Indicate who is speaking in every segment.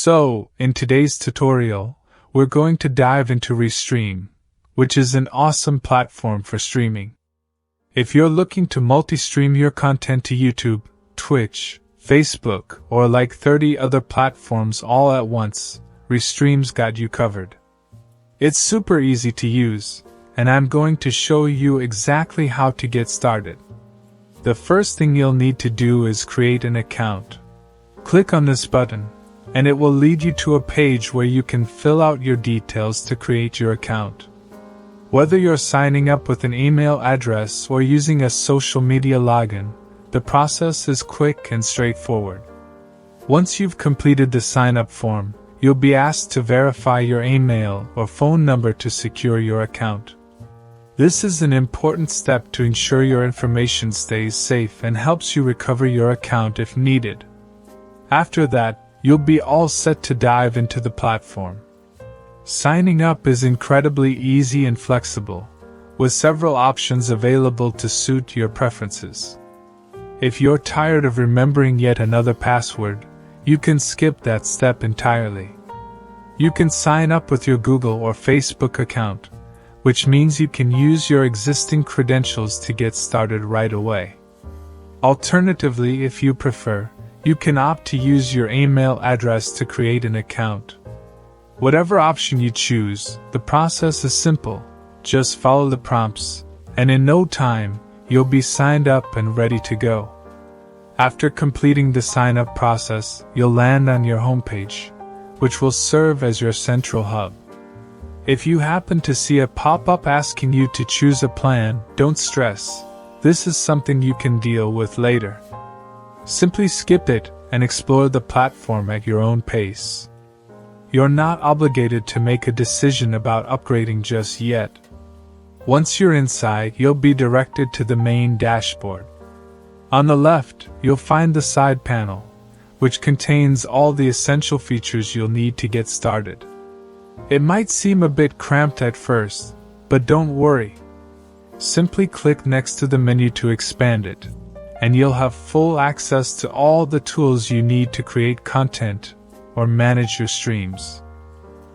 Speaker 1: So, in today's tutorial, we're going to dive into Restream, which is an awesome platform for streaming. If you're looking to multi-stream your content to YouTube, Twitch, Facebook, or like 30 other platforms all at once, Restream's got you covered. It's super easy to use, and I'm going to show you exactly how to get started. The first thing you'll need to do is create an account. Click on this button, and it will lead you to a page where you can fill out your details to create your account. Whether you're signing up with an email address or using a social media login, the process is quick and straightforward. Once you've completed the sign-up form, you'll be asked to verify your email or phone number to secure your account. This is an important step to ensure your information stays safe and helps you recover your account if needed. After that, you'll be all set to dive into the platform. Signing up is incredibly easy and flexible, with several options available to suit your preferences. If you're tired of remembering yet another password, you can skip that step entirely. You can sign up with your Google or Facebook account, which means you can use your existing credentials to get started right away. Alternatively, if you prefer, you can opt to use your email address to create an account. Whatever option you choose, the process is simple. Just follow the prompts, and in no time, you'll be signed up and ready to go. After completing the sign-up process, you'll land on your homepage, which will serve as your central hub. If you happen to see a pop-up asking you to choose a plan, don't stress. This is something you can deal with later. Simply skip it and explore the platform at your own pace. You're not obligated to make a decision about upgrading just yet. Once you're inside, you'll be directed to the main dashboard. On the left, you'll find the side panel, which contains all the essential features you'll need to get started. It might seem a bit cramped at first, but don't worry. Simply click next to the menu to expand it, and you'll have full access to all the tools you need to create content or manage your streams.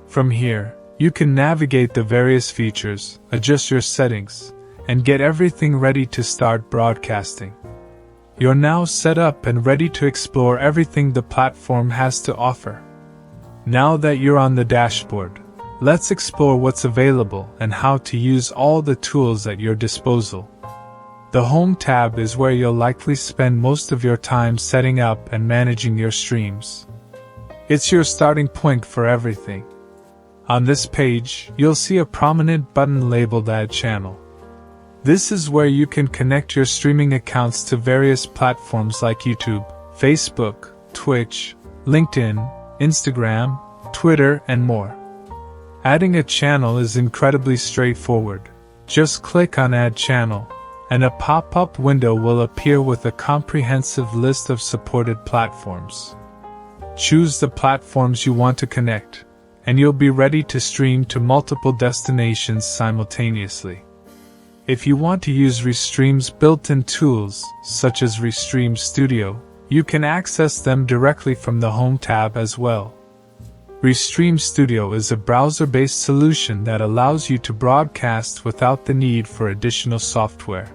Speaker 1: From here, you can navigate the various features, adjust your settings, and get everything ready to start broadcasting. You're now set up and ready to explore everything the platform has to offer. Now that you're on the dashboard, let's explore what's available and how to use all the tools at your disposal. The Home tab is where you'll likely spend most of your time setting up and managing your streams. It's your starting point for everything. On this page, you'll see a prominent button labeled Add Channel. This is where you can connect your streaming accounts to various platforms like YouTube, Facebook, Twitch, LinkedIn, Instagram, Twitter, and more. Adding a channel is incredibly straightforward. Just click on Add Channel, and a pop-up window will appear with a comprehensive list of supported platforms. Choose the platforms you want to connect, and you'll be ready to stream to multiple destinations simultaneously. If you want to use Restream's built-in tools, such as Restream Studio, you can access them directly from the Home tab as well. Restream Studio is a browser-based solution that allows you to broadcast without the need for additional software.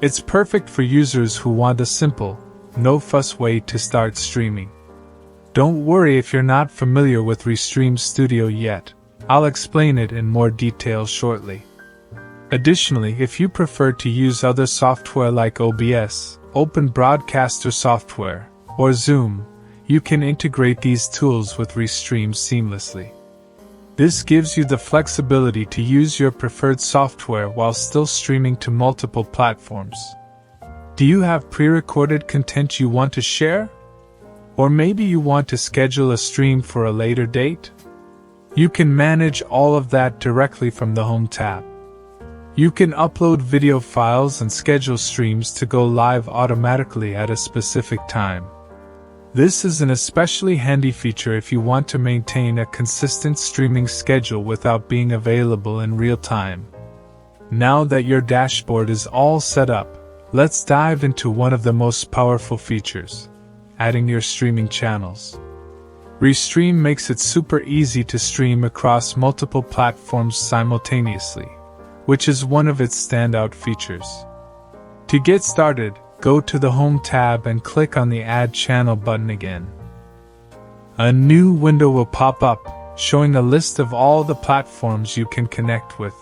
Speaker 1: It's perfect for users who want a simple, no-fuss way to start streaming. Don't worry if you're not familiar with Restream Studio yet. I'll explain it in more detail shortly. Additionally, if you prefer to use other software like OBS, Open Broadcaster software, or Zoom, you can integrate these tools with Restream seamlessly. This gives you the flexibility to use your preferred software while still streaming to multiple platforms. Do you have pre-recorded content you want to share? Or maybe you want to schedule a stream for a later date? You can manage all of that directly from the Home tab. You can upload video files and schedule streams to go live automatically at a specific time. This is an especially handy feature if you want to maintain a consistent streaming schedule without being available in real time. Now that your dashboard is all set up, let's dive into one of the most powerful features: adding your streaming channels. Restream makes it super easy to stream across multiple platforms simultaneously, which is one of its standout features. To get started, go to the Home tab and click on the Add Channel button again. A new window will pop up, showing a list of all the platforms you can connect with.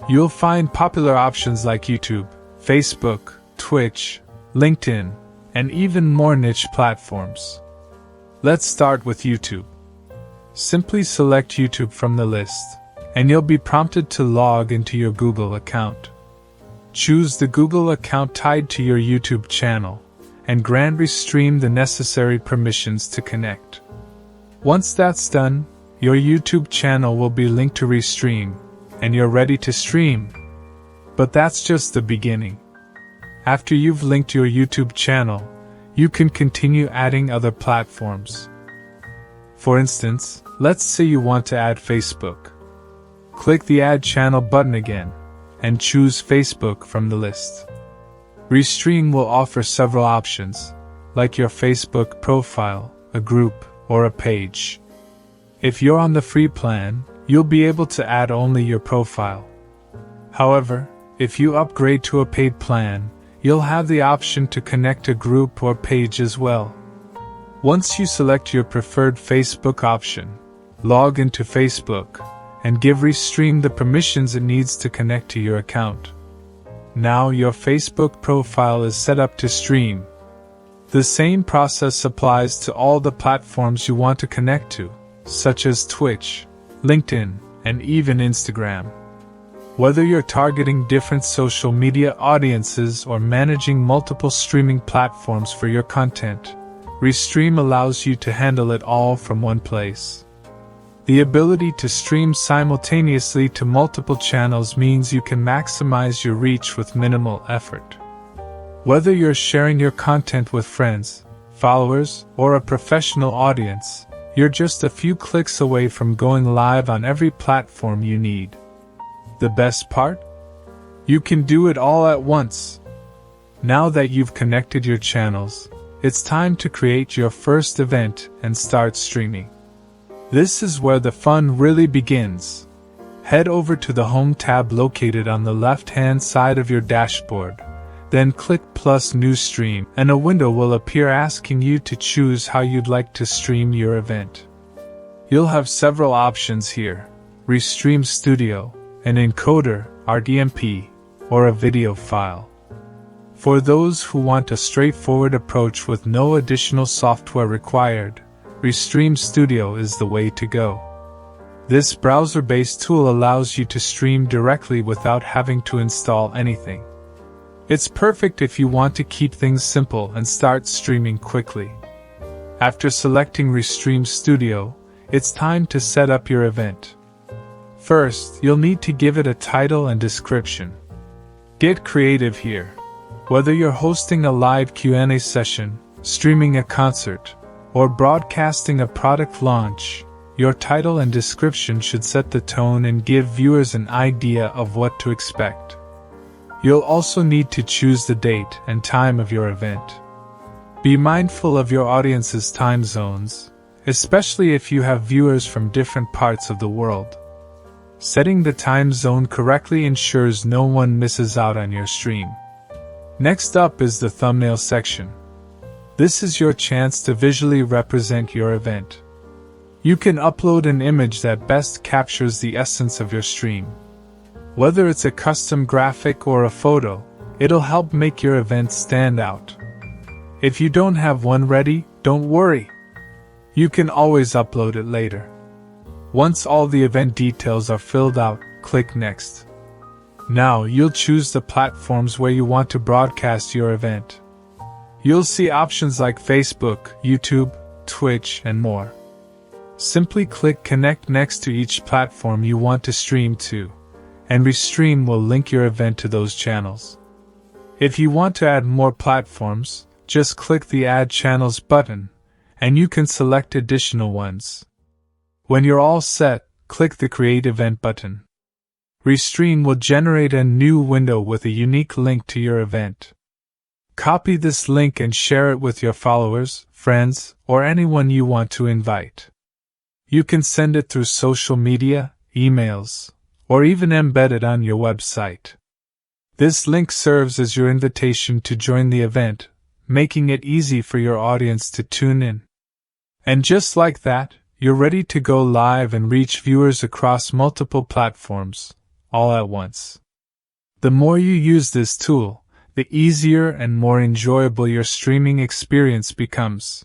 Speaker 1: You'll find popular options like YouTube, Facebook, Twitch, LinkedIn, and even more niche platforms. Let's start with YouTube. Simply select YouTube from the list, and you'll be prompted to log into your Google account. Choose the Google account tied to your YouTube channel, and grant Restream the necessary permissions to connect. Once that's done, your YouTube channel will be linked to Restream, and you're ready to stream. But that's just the beginning. After you've linked your YouTube channel, you can continue adding other platforms. For instance, let's say you want to add Facebook. Click the Add Channel button again, and choose Facebook from the list. Restream will offer several options, like your Facebook profile, a group, or a page. If you're on the free plan, you'll be able to add only your profile. However, if you upgrade to a paid plan, you'll have the option to connect a group or page as well. Once you select your preferred Facebook option, log into Facebook, and give Restream the permissions it needs to connect to your account. Now your Facebook profile is set up to stream. The same process applies to all the platforms you want to connect to, such as Twitch, LinkedIn, and even Instagram. Whether you're targeting different social media audiences or managing multiple streaming platforms for your content, Restream allows you to handle it all from one place. The ability to stream simultaneously to multiple channels means you can maximize your reach with minimal effort. Whether you're sharing your content with friends, followers, or a professional audience, you're just a few clicks away from going live on every platform you need. The best part? You can do it all at once. Now that you've connected your channels, it's time to create your first event and start streaming. This is where the fun really begins. Head over to the Home tab located on the left-hand side of your dashboard. Then click plus New Stream, and a window will appear asking you to choose how you'd like to stream your event. You'll have several options here: Restream Studio, an encoder, RDMP, or a video file. For those who want a straightforward approach with no additional software required, Restream Studio is the way to go. This browser-based tool allows you to stream directly without having to install anything. It's perfect if you want to keep things simple and start streaming quickly. After selecting Restream Studio, it's time to set up your event. First, you'll need to give it a title and description. Get creative here. Whether you're hosting a live Q&A session, streaming a concert, or broadcasting a product launch, your title and description should set the tone and give viewers an idea of what to expect. You'll also need to choose the date and time of your event. Be mindful of your audience's time zones, especially if you have viewers from different parts of the world. Setting the time zone correctly ensures no one misses out on your stream. Next up is the thumbnail section. This is your chance to visually represent your event. You can upload an image that best captures the essence of your stream. Whether it's a custom graphic or a photo, it'll help make your event stand out. If you don't have one ready, don't worry. You can always upload it later. Once all the event details are filled out, click Next. Now you'll choose the platforms where you want to broadcast your event. You'll see options like Facebook, YouTube, Twitch, and more. Simply click Connect next to each platform you want to stream to, and Restream will link your event to those channels. If you want to add more platforms, just click the Add Channels button, and you can select additional ones. When you're all set, click the Create Event button. Restream will generate a new window with a unique link to your event. Copy this link and share it with your followers, friends, or anyone you want to invite. You can send it through social media, emails, or even embed it on your website. This link serves as your invitation to join the event, making it easy for your audience to tune in. And just like that, you're ready to go live and reach viewers across multiple platforms, all at once. The more you use this tool, the easier and more enjoyable your streaming experience becomes.